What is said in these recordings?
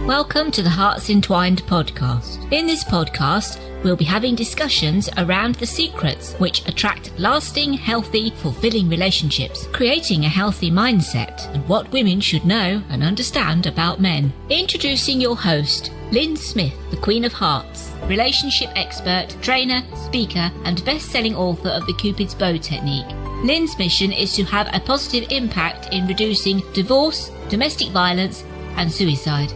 Welcome to the HEARTS Entwined podcast. In this podcast, we'll be having discussions around the secrets which attract lasting, healthy, fulfilling relationships, creating a healthy mindset, and what women should know and understand about men. Introducing your host, Lyn Smith, the Queen of Hearts, relationship expert, trainer, speaker, and best-selling author of the Cupid's Bow technique. Lyn's mission is to have a positive impact in reducing divorce, domestic violence, and suicide.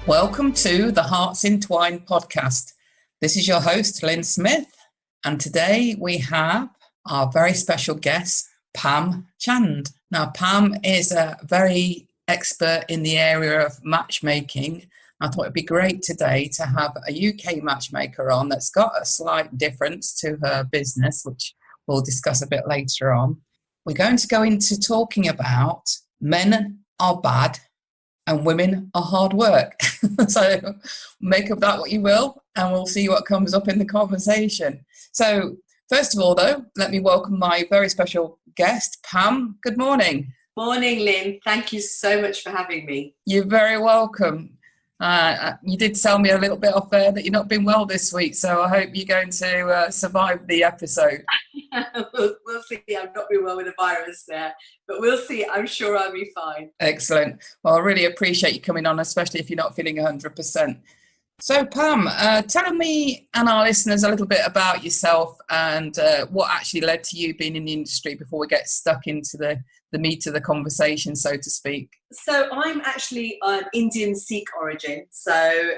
Welcome to the Hearts Entwined podcast. This is your host, Lyn Smith, and today we have our very special guest, Pam Chand. Now, Pam is a very expert in the area of matchmaking. I thought it'd be great today to have a UK matchmaker on that's got a slight difference to her business, which we'll discuss a bit later on. We're going to go into talking about men are bad and women are hard work. So make of that what you will, and we'll see what comes up in the conversation. So first of all, though, let me welcome my very special guest, Pam. Good morning. Morning, Lyn. Thank you so much for having me. You're very welcome. You did tell me a little bit off there that you've not been well this week, so I hope you're going to survive the episode. We'll see. I've not been well with a virus there, but we'll see. I'm sure I'll be fine. Excellent. Well, I really appreciate you coming on, especially if you're not feeling 100%. So, Pam, tell me and our listeners a little bit about yourself and what actually led to you being in the industry before we get stuck into the meat of the conversation, so to speak. So I'm actually Indian Sikh origin. So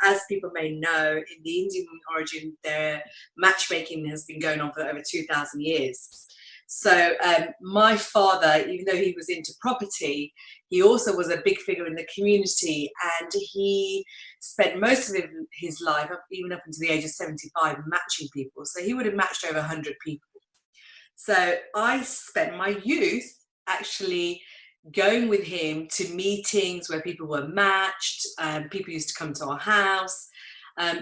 as people may know, in the Indian origin, their matchmaking has been going on for over 2,000 years. So my father, even though he was into property, he also was a big figure in the community, and he spent most of his life, even up until the age of 75, matching people. So he would have matched over 100 people. So I spent my youth actually going with him to meetings where people were matched, people used to come to our house.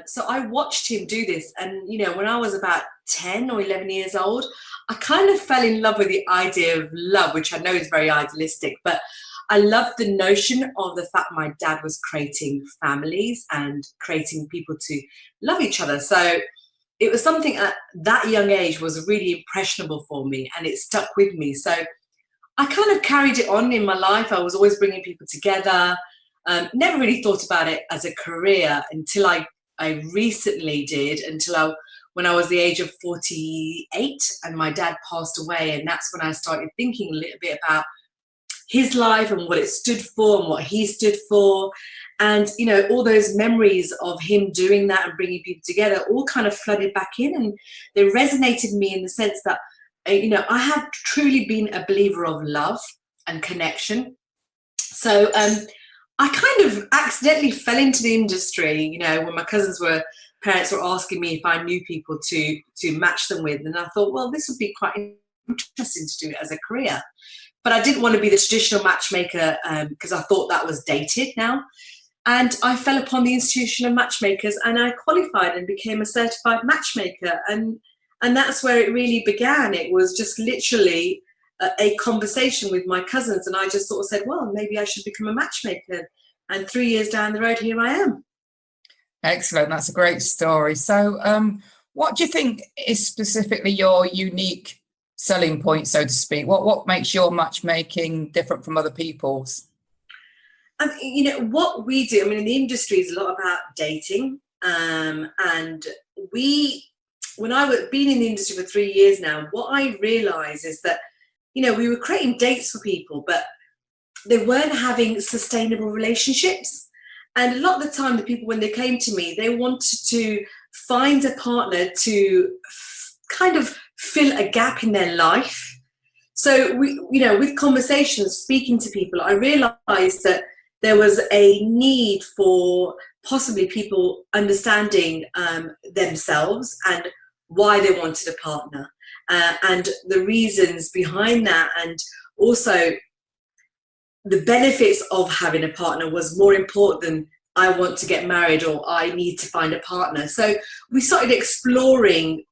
So I watched him do this. And, you know, when I was about 10 or 11 years old, I kind of fell in love with the idea of love, which I know is very idealistic, but I loved the notion of the fact my dad was creating families and creating people to love each other. So it was something at that young age was really impressionable for me, and it stuck with me. So I kind of carried it on in my life. I was always bringing people together. Never really thought about it as a career until I recently did, when I was the age of 48 and my dad passed away. And that's when I started thinking a little bit about his life and what it stood for and what he stood for. And, you know, all those memories of him doing that and bringing people together all kind of flooded back in, and they resonated me in the sense that, you know, I have truly been a believer of love and connection. So I kind of accidentally fell into the industry, you know, when my parents were asking me if I knew people to match them with. And I thought, well, this would be quite interesting to do it as a career. But I didn't want to be the traditional matchmaker because I thought that was dated now. And I fell upon the institution of matchmakers, and I qualified and became a certified matchmaker. And that's where it really began. It was just literally a conversation with my cousins, and I just sort of said, well, maybe I should become a matchmaker. And 3 years down the road, here I am. Excellent. That's a great story. So what do you think is specifically your unique selling point, so to speak? What makes your matchmaking different from other people's? You know, what we do, I mean, in the industry is a lot about dating. And when I've been in the industry for 3 years now, what I realised is that, you know, we were creating dates for people, but they weren't having sustainable relationships. And a lot of the time, the people, when they came to me, they wanted to find a partner to kind of fill a gap in their life. So, you know, with conversations, speaking to people, I realised that there was a need for possibly people understanding themselves and why they wanted a partner and the reasons behind that, and also the benefits of having a partner was more important than I want to get married or I need to find a partner. So we started exploring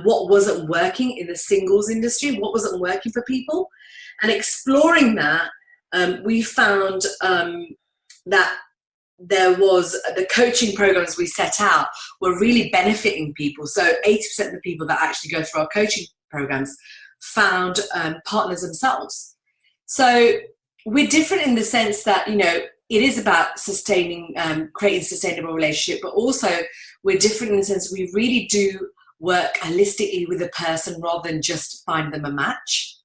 what wasn't working in the singles industry, what wasn't working for people, and exploring that we found that there was the coaching programs we set out were really benefiting people. So 80% of the people that actually go through our coaching programs found partners themselves. So we're different in the sense that, you know, it is about sustaining, creating sustainable relationship, but also we're different in the sense we really do work holistically with a person rather than just find them a match.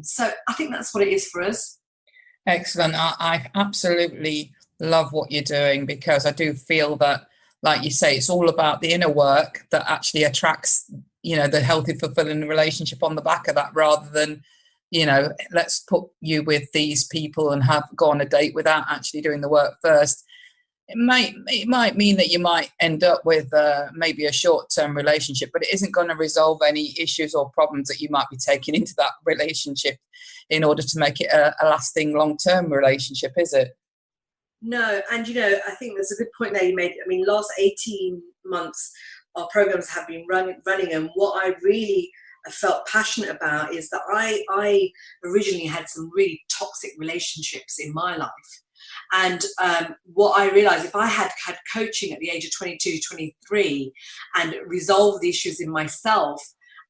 So I think that's what it is for us. Excellent. I absolutely love what you're doing, because I do feel that, like you say, it's all about the inner work that actually attracts, you know, the healthy, fulfilling relationship on the back of that, rather than, you know, let's put you with these people and go on a date without actually doing the work first. It might mean that you might end up with maybe a short-term relationship, but it isn't going to resolve any issues or problems that you might be taking into that relationship in order to make it a lasting long-term relationship, is it? No, and you know, I think there's a good point there you made. I mean, last 18 months, our programs have been running, and what I really felt passionate about is that I originally had some really toxic relationships in my life. And what I realized, if I had had coaching at the age of 22, 23 and resolved the issues in myself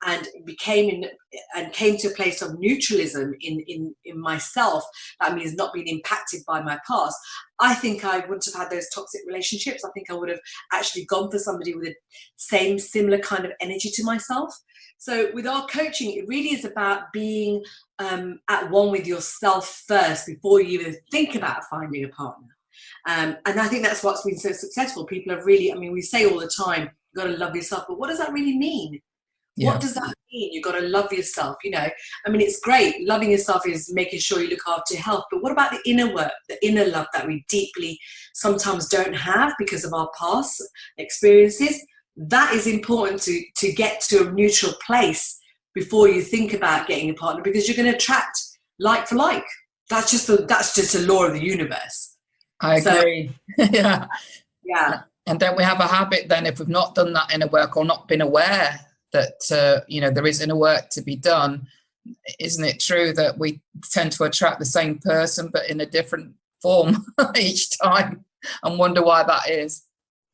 and came to a place of neutralism in myself, that means not being impacted by my past, I think I wouldn't have had those toxic relationships. I think I would have actually gone for somebody with the similar kind of energy to myself. So with our coaching, it really is about being at one with yourself first before you even think about finding a partner. And I think that's what's been so successful. People have really, I mean, we say all the time, you've got to love yourself, but what does that really mean? Yeah. What does that mean? You've got to love yourself, you know? I mean, it's great. Loving yourself is making sure you look after your health. But what about the inner work, the inner love that we deeply sometimes don't have because of our past experiences? That is important to get to a neutral place before you think about getting a partner, because you're going to attract like for like. That's just a law of the universe. I agree. Yeah. Yeah. And don't we have a habit then, if we've not done that inner work or not been aware that, you know, there is inner work to be done, isn't it true that we tend to attract the same person but in a different form each time, and wonder why that is?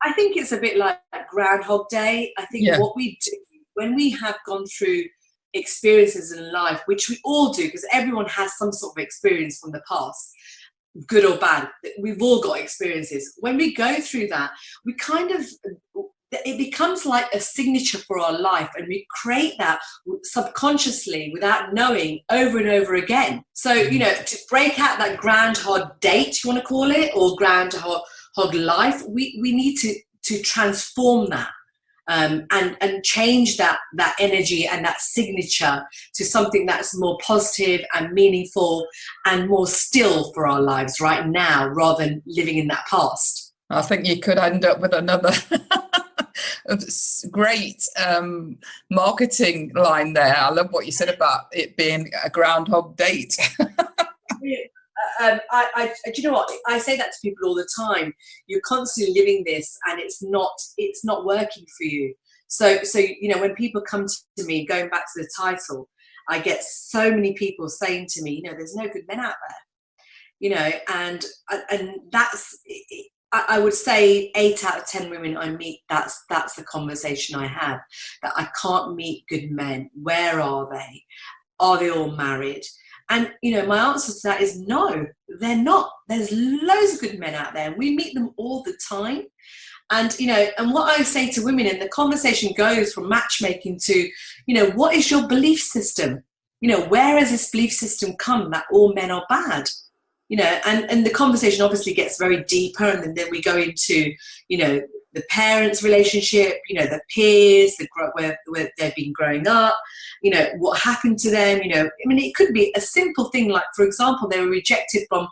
I think it's a bit like Groundhog Day. I think what we do when we have gone through experiences in life, which we all do, because everyone has some sort of experience from the past, good or bad, we've all got experiences. When we go through that, we kind of, it becomes like a signature for our life, and we create that subconsciously without knowing over and over again. So, you know, to break out that groundhog date, you want to call it, or groundhog life, we need to transform that and change that energy and that signature to something that's more positive and meaningful and more still for our lives right now, rather than living in that past. I think you could end up with another great marketing line there. I love what you said about it being a groundhog date. Do you know what? I say that to people all the time. You're constantly living this, and it's not working for you. So you know, when people come to me, going back to the title, I get so many people saying to me, you know, there's no good men out there, you know, and that's, I would say 8 out of 10 women I meet, that's the conversation I have, that I can't meet good men. Where are they? Are they all married? And, you know, my answer to that is no, they're not. There's loads of good men out there, and we meet them all the time. And, you know, and what I say to women, and the conversation goes from matchmaking to, you know, what is your belief system? You know, where has this belief system come that all men are bad? You know, and the conversation obviously gets very deeper, and then we go into, you know, the parents' relationship, you know, the peers, where they've been growing up, you know, what happened to them, you know. I mean, it could be a simple thing like, for example, they were rejected from,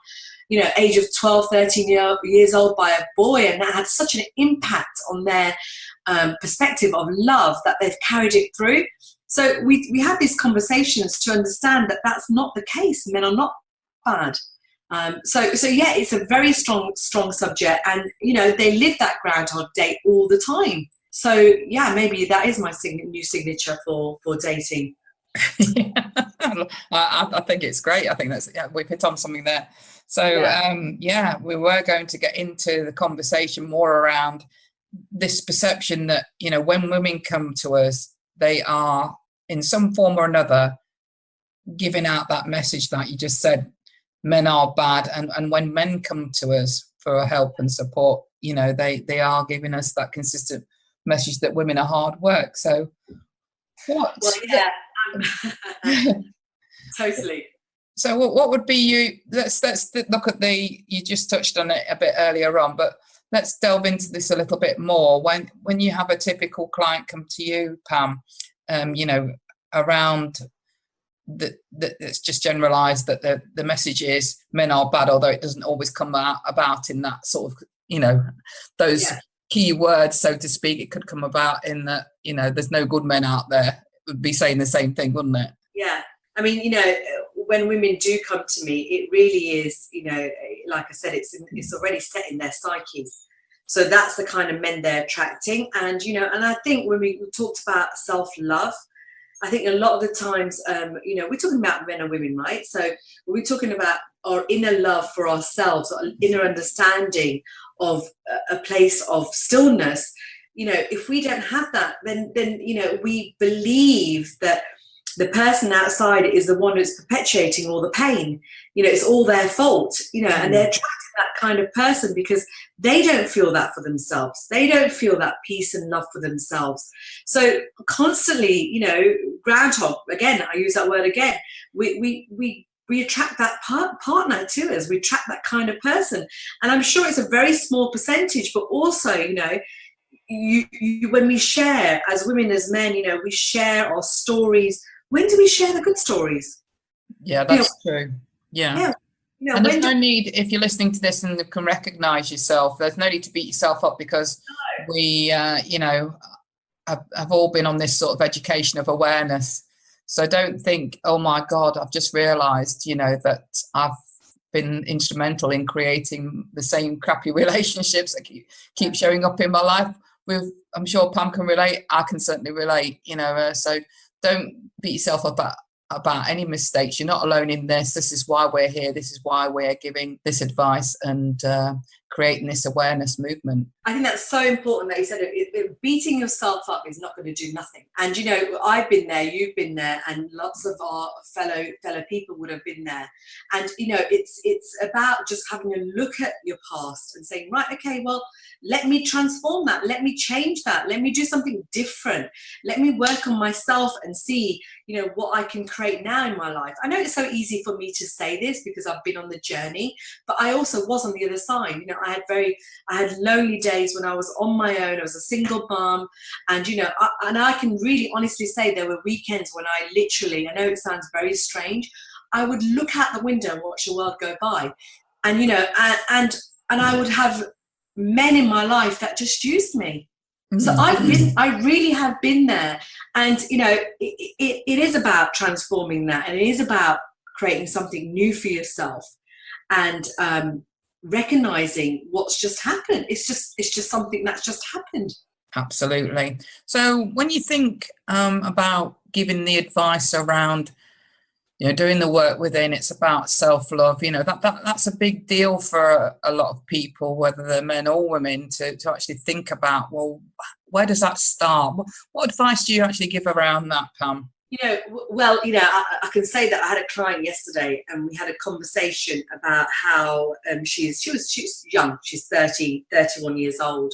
you know, age of 12, 13 years old by a boy, and that had such an impact on their perspective of love that they've carried it through. So we have these conversations to understand that that's not the case. Men are not bad. So yeah, it's a very strong subject, and you know, they live that groundhog date all the time. So yeah, maybe that is my new signature for dating. Yeah, I think it's great. I think we've hit on something there. So we were going to get into the conversation more around this perception that, you know, when women come to us, they are in some form or another giving out that message that you just said, men are bad. And when men come to us for help and support, you know, they are giving us that consistent message that women are hard work. So what? Well, yeah, totally. So what would be let's look at you just touched on it a bit earlier on, but let's delve into this a little bit more. When you have a typical client come to you, Pam, you know, around it's just generalized that the message is men are bad, although it doesn't always come about in that sort of, you know, those key words, so to speak. It could come about in that, you know, there's no good men out there. It would be saying the same thing, wouldn't it? Yeah. I mean, you know, when women do come to me, it really is, you know, like I said, it's already set in their psyches. So that's the kind of men they're attracting. And, you know, and I think when we talked about self-love, I think a lot of the times, you know, we're talking about men and women, right? So we're talking about our inner love for ourselves, our inner understanding of a place of stillness. You know, if we don't have that, then you know, we believe that the person outside is the one who's perpetuating all the pain. You know, it's all their fault, you know, and they're attracted to that kind of person because they don't feel that for themselves. They don't feel that peace and love for themselves. So constantly, you know, groundhog, again, I use that word again, we attract that partner to us. We attract that kind of person. And I'm sure it's a very small percentage, but also, you know, you when we share as women, as men, you know, we share our stories. When do we share the good stories? Yeah, that's true. Yeah. You know, and there's no need, if you're listening to this and can recognize yourself, there's no need to beat yourself up, because we, you know, have all been on this sort of education of awareness. So don't think, oh my God, I've just realized, you know, that I've been instrumental in creating the same crappy relationships that keep showing up in my life. I'm sure Pam can relate. I can certainly relate, you know, so don't beat yourself up about any mistakes. You're not alone in this. This is why we're here. This is why we're giving this advice and creating this awareness movement. I think that's so important that you said it. Beating yourself up is not going to do nothing. And, you know, I've been there, you've been there, and lots of our fellow people would have been there. And, you know, it's about just having a look at your past and saying, right, okay, well, let me transform that. Let me change that. Let me do something different. Let me work on myself and see, you know, what I can create now in my life. I know it's so easy for me to say this because I've been on the journey, but I also was on the other side. You know, I had lonely days when I was on my own. I was a single mom, and, you know, I can really honestly say there were weekends when I literally, I know it sounds very strange, I would look out the window and watch the world go by. And, you know, and I would have men in my life that just used me. So I really have been there. And, you know, it is about transforming that, and it is about creating something new for yourself, and recognizing what's just happened. It's just something that's just happened. Absolutely. So when you think about giving the advice around, you know, doing the work within, it's about self-love, you know, that's a big deal for a lot of people, whether they're men or women, to actually think about, well, where does that start? What advice do you actually give around that, Pam? You know, well, you know, I can say that I had a client yesterday, and we had a conversation about how she's young, she's 31 years old,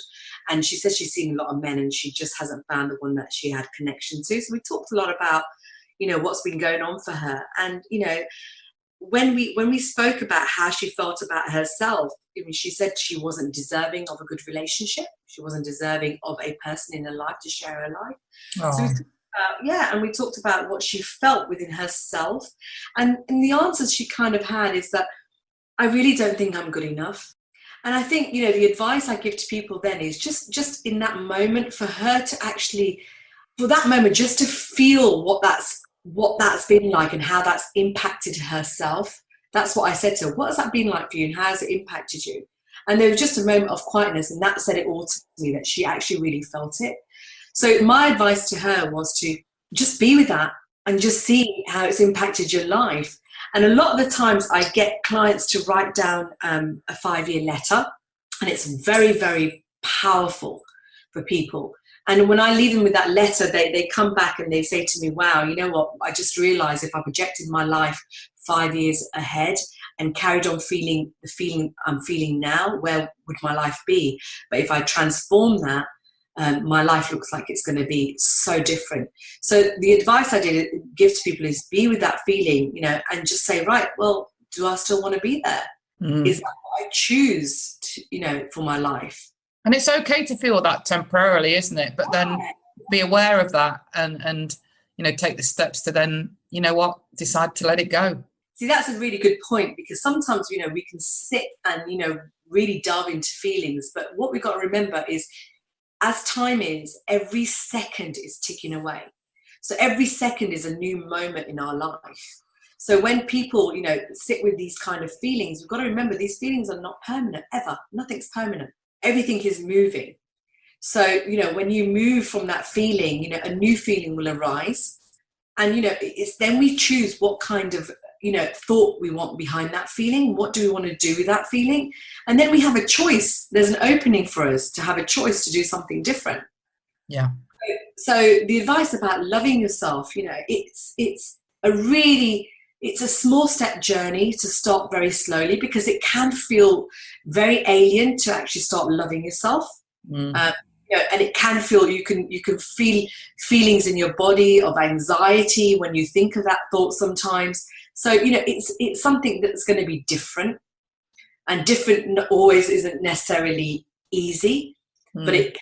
and she says she's seen a lot of men and she just hasn't found the one that she had connection to. So we talked a lot about, you know, what's been going on for her. And, you know, when we spoke about how she felt about herself, I mean, she said she wasn't deserving of a good relationship. She wasn't deserving of a person in her life to share her life. Oh. So and we talked about what she felt within herself. And the answers she kind of had is that, I really don't think I'm good enough. And I think, you know, the advice I give to people then is just in that moment, for her to actually, for that moment, just to feel what that's been like and how that's impacted herself. That's what I said to her. What has that been like for you, and how has it impacted you? And there was just a moment of quietness, and that said it all to me, that she actually really felt it. So my advice to her was to just be with that. and just see how it's impacted your life. And a lot of the times I get clients to write down a 5-year letter, and it's very, very powerful for people. And when I leave them with that letter, they come back and they say to me, wow, you know what, I just realized if I projected my life 5 years ahead and carried on feeling the feeling I'm feeling now, where would my life be? But if I transform that, my life looks like it's going to be so different. So the advice I did give to people is be with that feeling, you know, and just say, right, well, do I still want to be there? Is that what I choose to, you know, for my life? And it's okay to feel that temporarily, isn't it? But then be aware of that and you know, take the steps to then, you know what, decide to let it go. See, that's a really good point, because sometimes, you know, we can sit and, you know, really delve into feelings. But what we've got to remember is, as time is, every second is ticking away. So every second is a new moment in our life. So when people, you know, sit with these kind of feelings, we've got to remember these feelings are not permanent, ever. Nothing's permanent. Everything is moving. So, you know, when you move from that feeling, you know, a new feeling will arise. And, you know, it's then we choose what kind of, you know, thought we want behind that feeling. What do we want to do with that feeling? And then we have a choice. There's an opening for us to have a choice to do something different. Yeah. So the advice about loving yourself, you know, it's a small step journey to start very slowly, because it can feel very alien to actually start loving yourself. You know, and it can feel, you can feel feelings in your body of anxiety when you think of that thought sometimes. So, you know, it's something that's going to be different, and different always isn't necessarily easy, but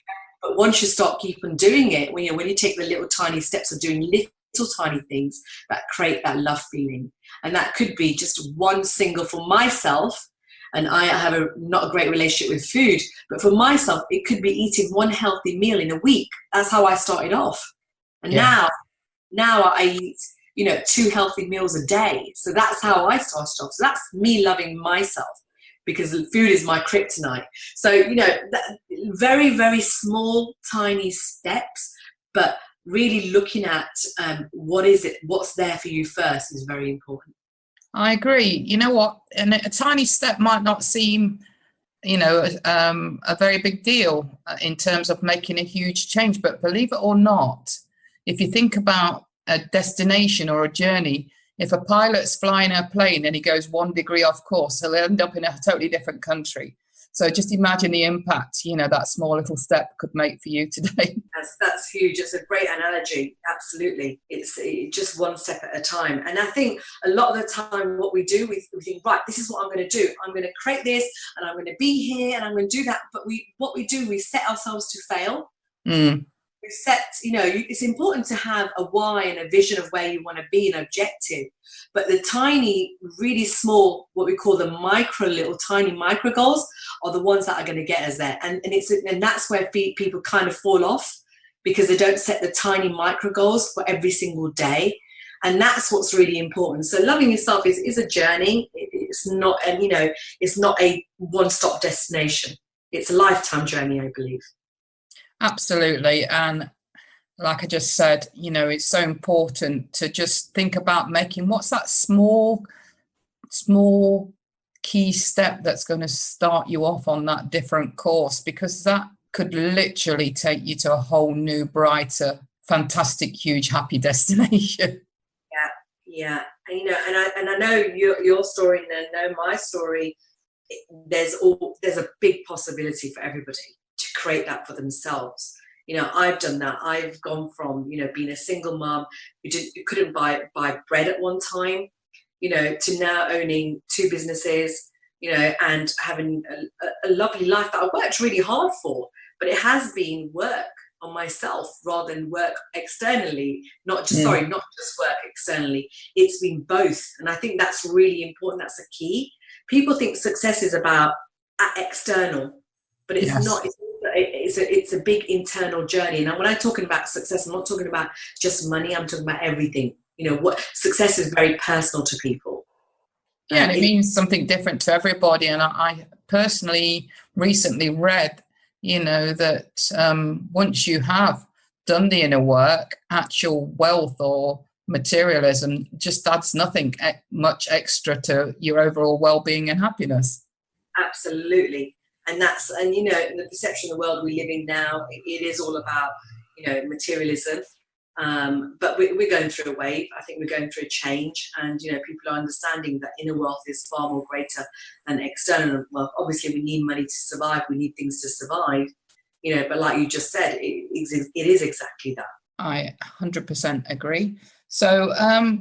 once you start keep on doing it, when you take the little tiny steps of doing little tiny things that create that love feeling. And that could be just one single, for myself, and I have not a great relationship with food, but for myself, it could be eating one healthy meal in a week. That's how I started off. And now I eat, you know, 2 healthy meals a day. So that's how I started off. So that's me loving myself, because food is my kryptonite. So, you know, very, very small, tiny steps, but really looking at what's there for you first is very important. I agree. You know what? And a tiny step might not seem, you know, a very big deal in terms of making a huge change. But believe it or not, if you think about a destination or a journey, if a pilot's flying a plane and he goes 1 degree off course, he'll end up in a totally different country. So just imagine the impact, you know, that small little step could make for you today. That's huge. It's a great analogy. Absolutely. It's just one step at a time. And I think a lot of the time what we do, we think, right, this is what I'm going to do. I'm going to create this, and I'm going to be here, and I'm going to do that. But we set ourselves to fail. We set, you know, it's important to have a why and a vision of where you want to be, an objective. But the tiny, really small, what we call the little tiny micro goals are the ones that are going to get us there. And that's where people kind of fall off, because they don't set the tiny micro goals for every single day. And that's what's really important. So loving yourself is a journey. It's not, and you know, it's not a one-stop destination. It's a lifetime journey, I believe. Absolutely. And like I just said, you know, it's so important to just think about making what's that small key step that's going to start you off on that different course, because that could literally take you to a whole new, brighter, fantastic, huge, happy destination. Yeah. And, you know, and I know your story, and I know my story. There's a big possibility for everybody to create that for themselves. You know, I've done that. I've gone from, you know, being a single mom who couldn't buy bread at one time, you know, to now owning 2 businesses, you know, and having a lovely life that I worked really hard for. But it has been work on myself rather than work externally, not just work externally. It's been both. And I think that's really important. That's a key. People think success is about external, but it's not. It's a big internal journey. And when I'm talking about success, I'm not talking about just money. I'm talking about everything. You know, what success is very personal to people. Yeah, and it means something different to everybody. And I personally recently read, you know, that once you have done the inner work, actual wealth or materialism just adds nothing much extra to your overall well-being and happiness. Absolutely. And the perception of the world we live in now, it is all about, materialism. But we're going through a wave. I think we're going through a change, and people are understanding that inner wealth is far more greater than external wealth. Obviously, we need money to survive. We need things to survive. But like you just said, it is exactly that. I 100% agree. So,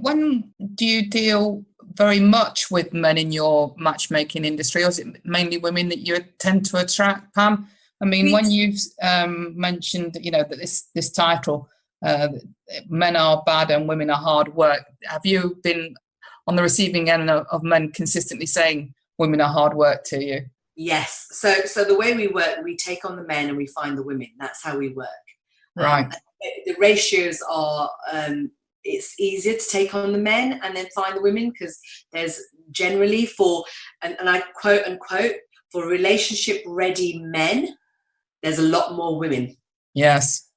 when do you deal very much with men in your matchmaking industry, or is it mainly women that you tend to attract, Pam? I mean, when you've mentioned, that this title, men are bad and women are hard work, have you been on the receiving end of men consistently saying women are hard work to you? Yes. So the way we work, we take on the men and we find the women. That's how we work. Right. The ratios are, it's easier to take on the men and then find the women, because there's generally and I quote unquote, for relationship ready men, there's a lot more women. Yes.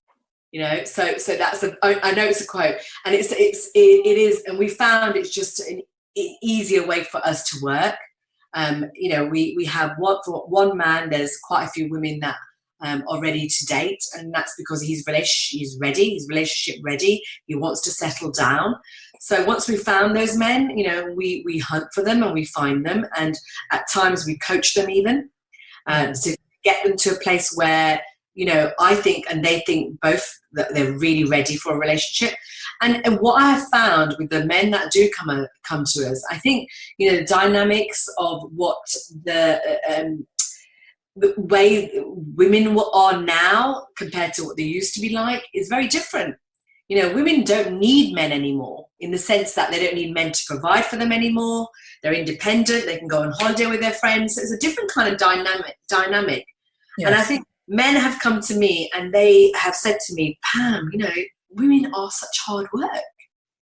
So that's I know it's a quote, and it is, and we found it's just an easier way for us to work. We have one man, there's quite a few women that are ready to date, and that's because he's ready, he's relationship ready, he wants to settle down. So once we found those men, we hunt for them and we find them, and at times we coach them even to get them to a place where I think and they think both that they're really ready for a relationship. And what I have found with the men that do come to us, I think the dynamics of what the way women are now compared to what they used to be like is very different. Women don't need men anymore, in the sense that they don't need men to provide for them anymore. They're independent. They can go on holiday with their friends. So it's a different kind of dynamic. Yes. And I think men have come to me and they have said to me, Pam, women are such hard work.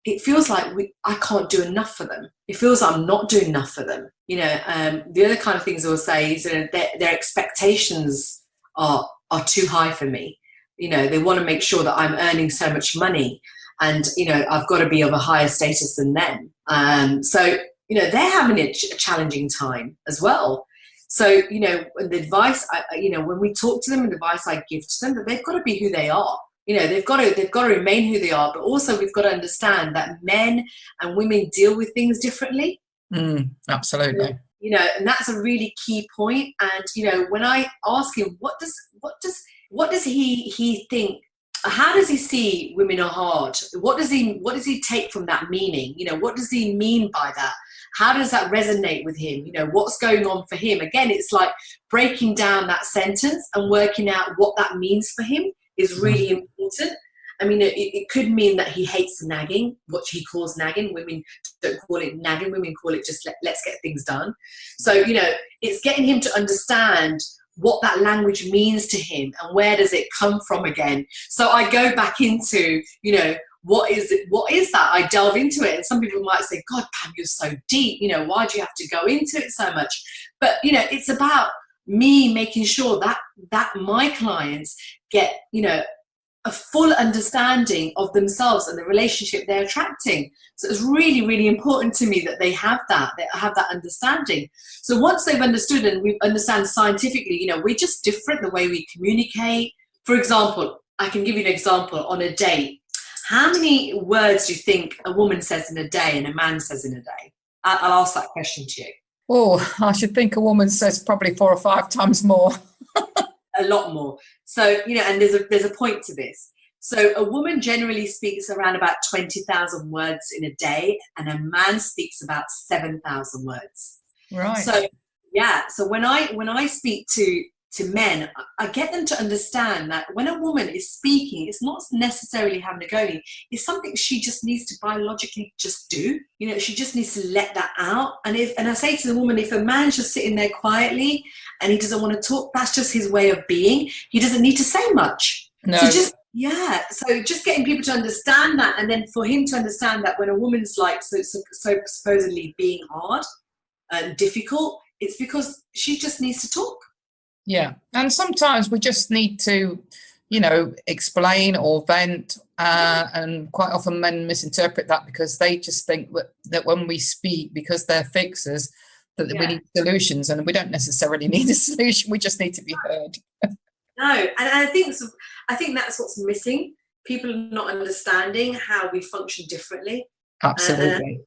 It feels like I can't do enough for them. It feels like I'm not doing enough for them. The other kind of things I will say is their expectations are too high for me. They want to make sure that I'm earning so much money, and I've got to be of a higher status than them. So they're having a challenging time as well. So the advice, when we talk to them, and the advice I give to them, that they've got to be who they are. They've got to remain who they are, but also we've got to understand that men and women deal with things differently. Absolutely. And that's a really key point. And when I ask him, what does he think? How does he see women are hard? What does he take from that meaning? What does he mean by that? How does that resonate with him? What's going on for him? Again, it's like breaking down that sentence and working out what that means for him is really important. I mean, it could mean that he hates nagging, what he calls nagging. Women don't call it nagging. Women call it just let's get things done. So, it's getting him to understand what that language means to him and where does it come from again. So I go back into, what is it? What is that? I delve into it. And some people might say, God, Pam, you're so deep. Why do you have to go into it so much? But, it's about me making sure that my clients get, a full understanding of themselves and the relationship they're attracting. So it's really, really important to me that they have that understanding. So once they've understood and we understand scientifically, we're just different the way we communicate. For example, I can give you an example on a date. How many words do you think a woman says in a day and a man says in a day? I'll ask that question to you. Oh, I should think a woman says probably 4 or 5 times more. A lot more. So, and there's a point to this. So a woman generally speaks around about 20,000 words in a day, and a man speaks about 7,000 words. Right. So, yeah. So when I speak to men, I get them to understand that when a woman is speaking, it's not necessarily having a go. It's something she just needs to biologically just do. She just needs to let that out. And I say to the woman, if a man's just sitting there quietly and he doesn't want to talk, that's just his way of being. He doesn't need to say much. No. So just getting people to understand that, and then for him to understand that when a woman's like so supposedly being hard and difficult, it's because she just needs to talk. Yeah, and sometimes we just need to explain or vent, and quite often men misinterpret that because they just think that when we speak, because they're fixers, that we need solutions, and we don't necessarily need a solution. We just need to be heard. No, and I think that's what's missing. People not understanding how we function differently. Absolutely.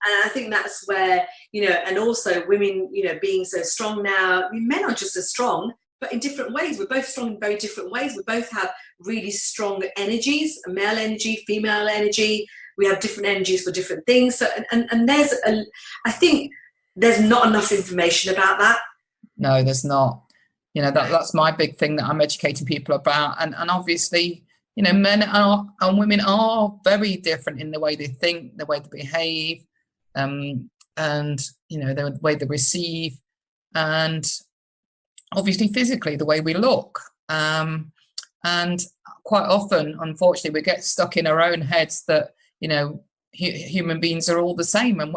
And I think that's where, and also women, being so strong now. I mean, men are just as strong, but in different ways. We're both strong in very different ways. We both have really strong energies, male energy, female energy. We have different energies for different things. So, and I think there's not enough information about that. No, there's not. That's my big thing that I'm educating people about. And obviously, men and women are very different in the way they think, the way they behave, and the way they receive, and obviously physically the way we look, and quite often, unfortunately, we get stuck in our own heads that human beings are all the same, and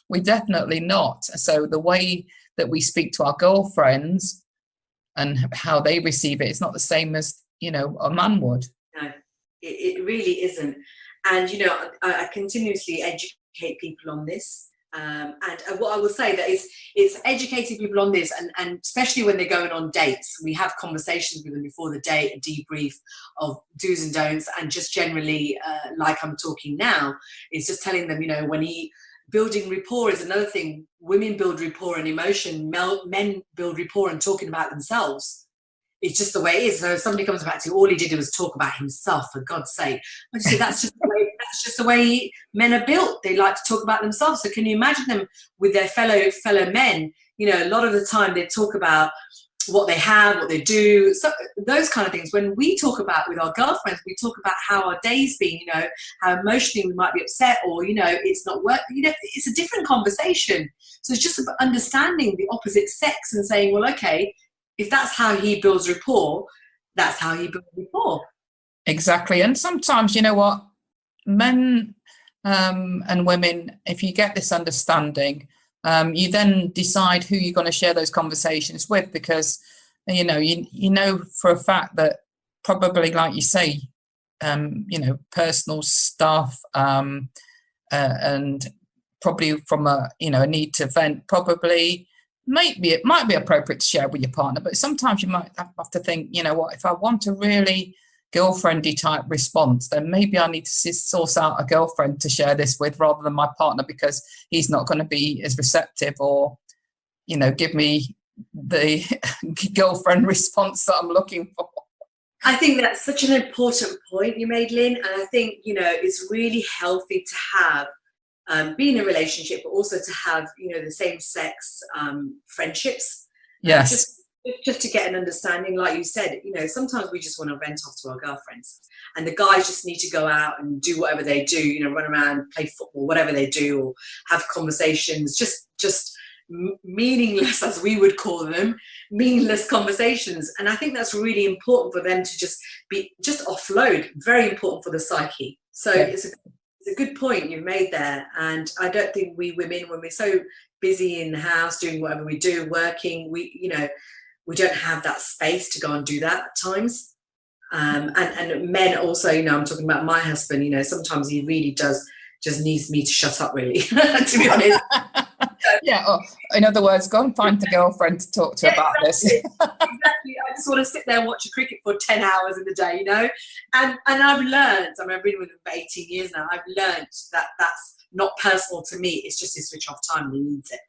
we're definitely not. So the way that we speak to our girlfriends and how they receive it is not the same as a man would. No, it really isn't. And I continuously educate people on this. And what I will say that is, it's educating people on this, and especially when they're going on dates, we have conversations with them before the date, a debrief of do's and don'ts, and just generally, like I'm talking now, is just telling them, building rapport is another thing. Women build rapport and emotion. Men build rapport and talking about themselves. It's just the way it is. So if somebody comes back to you, all he did was talk about himself, for God's sake. I just say that's just the way men are built. They like to talk about themselves. So can you imagine them with their fellow men? A lot of the time they talk about what they have, what they do, so those kind of things. When we talk about with our girlfriends, we talk about how our day's been, how emotionally we might be upset, or it's not work. It's a different conversation. So it's just about understanding the opposite sex and saying, well, okay, if that's how he builds rapport, that's how he builds rapport. Exactly. And sometimes, men and women, if you get this understanding, you then decide who you're going to share those conversations with, because for a fact that probably, like you say, personal stuff, and probably from a need to vent, probably it might be appropriate to share with your partner. But sometimes you might have to think, if I want a really girlfriendly type response, then maybe I need to source out a girlfriend to share this with rather than my partner, because he's not going to be as receptive or give me the girlfriend response that I'm looking for. I think that's such an important point you made, Lyn, and I think it's really healthy to have be in a relationship, but also to have the same sex friendships. Yes. Just to get an understanding, like you said, sometimes we just want to vent off to our girlfriends, and the guys just need to go out and do whatever they do, run around, play football, whatever they do, or have conversations, just meaningless, as we would call them, meaningless conversations. And I think that's really important for them to just offload. Very important for the psyche. So yeah. It's a good point you've made there. And I don't think we women, when we're so busy in the house doing whatever we do, working, we don't have that space to go and do that at times. And men also, I'm talking about my husband, sometimes he really just needs me to shut up, really, to be honest. Yeah, or in other words, go and find a girlfriend to talk to about exactly. this. Exactly. I just want to sit there and watch a cricket for 10 hours in the day, And I've learned, I've been with him for 18 years now, I've learned that that's not personal to me. It's just his switch off time and he needs it.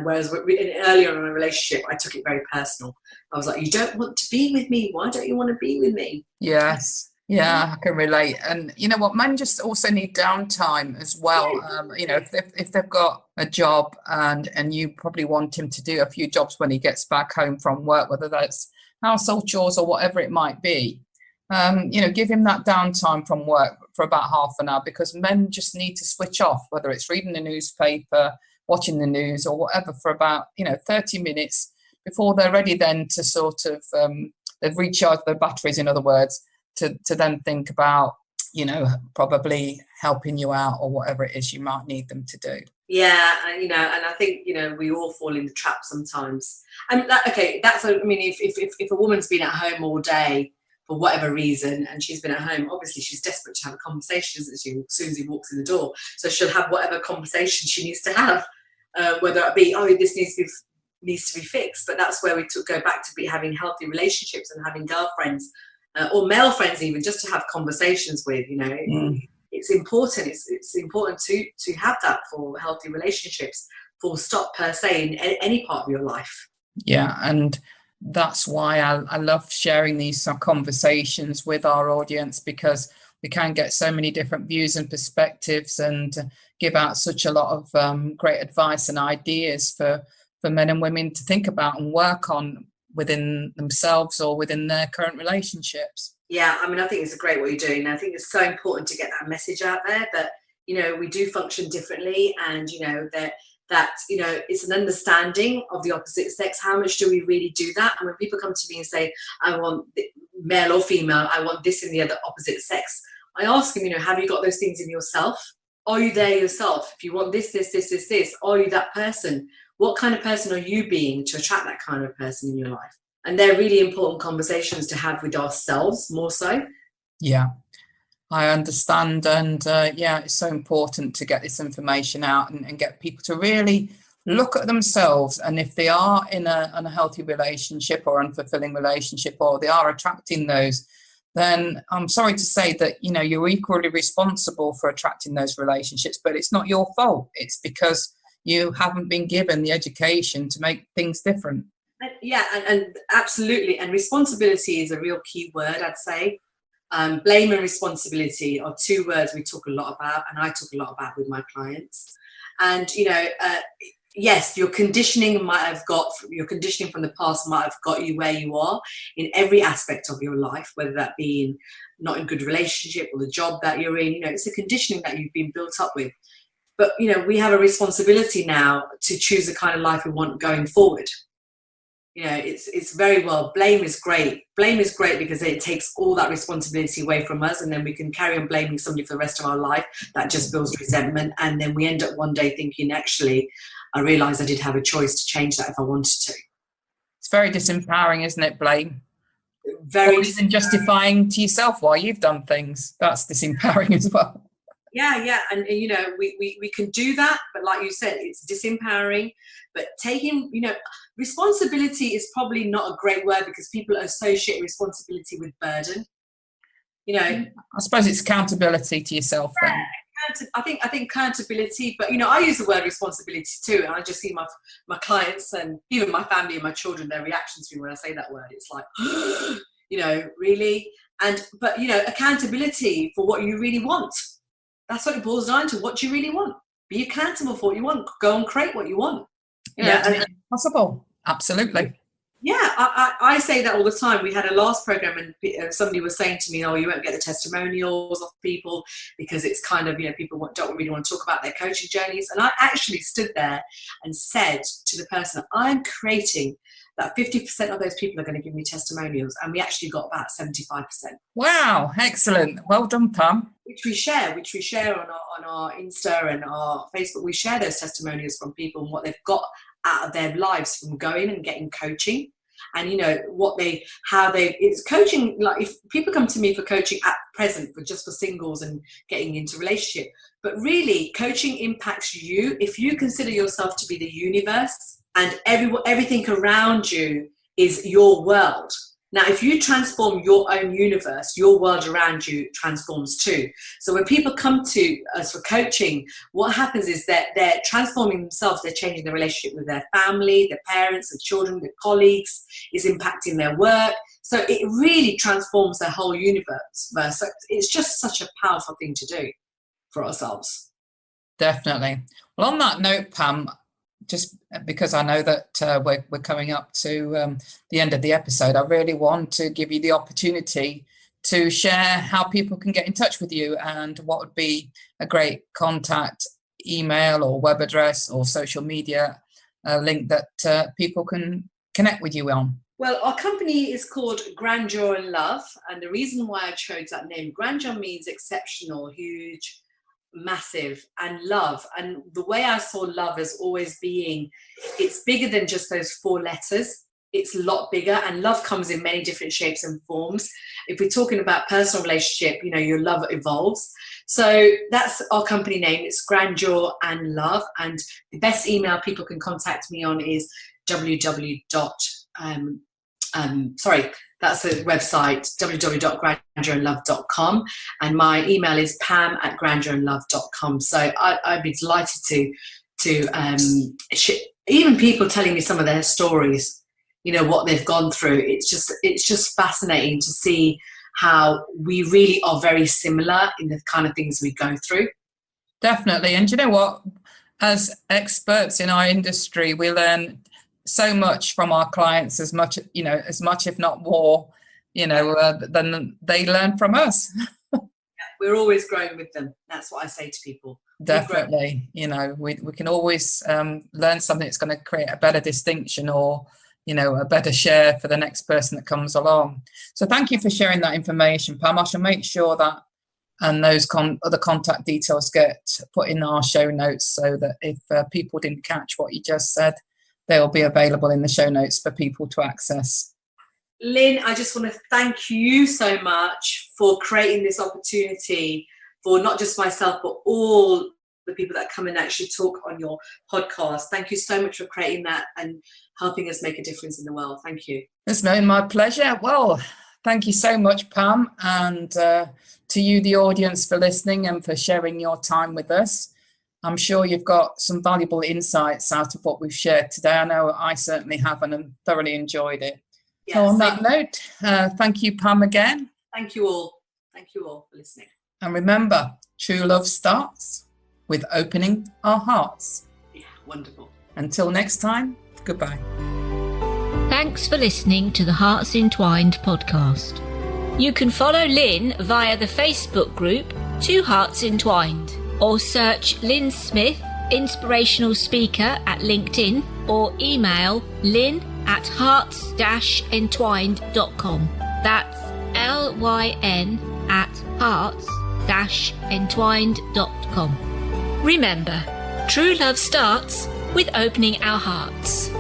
Whereas earlier in a relationship, I took it very personal. I was like, you don't want to be with me. Why don't you want to be with me? Yes. Yeah, I can relate. And you know what, men just also need downtime as well. If they've got a job and you probably want him to do a few jobs when he gets back home from work, whether that's household chores or whatever it might be, give him that downtime from work for about half an hour, because men just need to switch off, whether it's reading the newspaper, watching the news or whatever, for about 30 minutes before they're ready then to sort of they've recharged their batteries, in other words, to then think about probably helping you out or whatever it is you might need them to do. Yeah, and I think we all fall in the trap sometimes. And if a woman's been at home all day for whatever reason, and she's been at home, obviously she's desperate to have a conversation, isn't she? As soon as he walks in the door, so she'll have whatever conversation she needs to have, whether it be, this needs to be fixed. But that's where we go back to having healthy relationships and having girlfriends or male friends, even just to have conversations with. It's important. It's important to have that for healthy relationships, full stop, per se, in any part of your life. Yeah, and that's why I love sharing these conversations with our audience, because we can get so many different views and perspectives and give out such a lot of great advice and ideas for men and women to think about and work on within themselves or within their current relationships. Yeah, I think it's great what you're doing. I think it's so important to get that message out there that, we do function differently, and, that it's an understanding of the opposite sex. How much do we really do that? And when people come to me and say, I want male or female, I want this in the other opposite sex, I ask them, have you got those things in yourself? Are you there yourself? If you want this, are you that person? What kind of person are you being to attract that kind of person in your life? And they're really important conversations to have with ourselves, more so. Yeah, I understand. And it's so important to get this information out and get people to really look at themselves. And if they are in a unhealthy relationship or unfulfilling relationship, or they are attracting those, then I'm sorry to say that, you're equally responsible for attracting those relationships, but it's not your fault. It's because you haven't been given the education to make things different. Yeah, and absolutely. And responsibility is a real key word, I'd say. Blame and responsibility are two words we talk a lot about, and I talk a lot about with my clients. And, yes, your conditioning from the past might have got you where you are in every aspect of your life, whether that be not in good relationship or the job that you're in. It's a conditioning that you've been built up with. But, we have a responsibility now to choose the kind of life we want going forward. It's very well. Blame is great. Blame is great because it takes all that responsibility away from us, and then we can carry on blaming somebody for the rest of our life. That just builds resentment, and then we end up one day thinking, actually, I realised I did have a choice to change that if I wanted to. It's very disempowering, isn't it, blame? Very. Or even justifying to yourself why you've done things. That's disempowering as well. Yeah, and we can do that, but like you said, it's disempowering. But taking, responsibility is probably not a great word because people associate responsibility with burden. I suppose it's accountability to yourself then. I think accountability, but I use the word responsibility too, and I just see my clients and even my family and my children, their reactions to me when I say that word. It's like, really, but accountability for what you really want. That's what it boils down to. What do you really want? Be accountable for what you want. Go and create what you want. And possible. Absolutely. Yeah, I say that all the time. We had a last program and somebody was saying to me, you won't get the testimonials of people because it's kind of, people don't really want to talk about their coaching journeys. And I actually stood there and said to the person, I'm creating that 50% of those people are going to give me testimonials. And we actually got about 75%. Wow, excellent. Well done, Pam. Which we share on our Insta and our Facebook. We share those testimonials from people and what they've got out of their lives from going and getting coaching. And it's coaching. Like, if people come to me for coaching at present just for singles and getting into relationship, but really coaching impacts you if you consider yourself to be the universe and everything around you is your world. Now, if you transform your own universe, your world around you transforms too. So when people come to us for coaching, what happens is that they're transforming themselves. They're changing their relationship with their family, their parents, their children, their colleagues. It's impacting their work. So it really transforms their whole universe. So it's just such a powerful thing to do for ourselves. Definitely. Well, on that note, Pam, just because I know that we're coming up to the end of the episode, I really want to give you the opportunity to share how people can get in touch with you and what would be a great contact email or web address or social media link that people can connect with you on. Well, our company is called Grandeur and Love, and the reason why I chose that name, grandeur means exceptional, huge, massive, and love. And the way I saw love as always being, it's bigger than just those 4 letters. It's a lot bigger, and love comes in many different shapes and forms. If we're talking about personal relationship, your love evolves. So that's our company name. It's Grandeur and Love. And the best email people can contact me on is that's the website, www.grandeurandlove.com, and my email is pam@grandeurandlove.com. So I'd be delighted to even people telling me some of their stories, what they've gone through. It's just fascinating to see how we really are very similar in the kind of things we go through. Definitely. And you know what? As experts in our industry, we learn so much from our clients, as much if not more, than they learn from us. We're always growing with them. That's what I say to people. Definitely. We can always learn something that's going to create a better distinction or, a better share for the next person that comes along. So thank you for sharing that information, Pam. I shall make sure that and those other contact details get put in our show notes so that if people didn't catch what you just said, they'll be available in the show notes for people to access. Lyn, I just want to thank you so much for creating this opportunity for not just myself, but all the people that come and actually talk on your podcast. Thank you so much for creating that and helping us make a difference in the world. Thank you. It's been my pleasure. Well, thank you so much, Pam, and to you, the audience, for listening and for sharing your time with us. I'm sure you've got some valuable insights out of what we've shared today. I know I certainly have and thoroughly enjoyed it. Yes, so on that note, thank you, Pam, again. Thank you all. Thank you all for listening. And remember, true love starts with opening our hearts. Yeah, wonderful. Until next time, goodbye. Thanks for listening to the Hearts Entwined podcast. You can follow Lyn via the Facebook group 2 Hearts Entwined, or search Lyn Smith, inspirational speaker, at LinkedIn, or email lyn@hearts-entwined.com. That's LYN@hearts-entwined.com. Remember, true love starts with opening our hearts.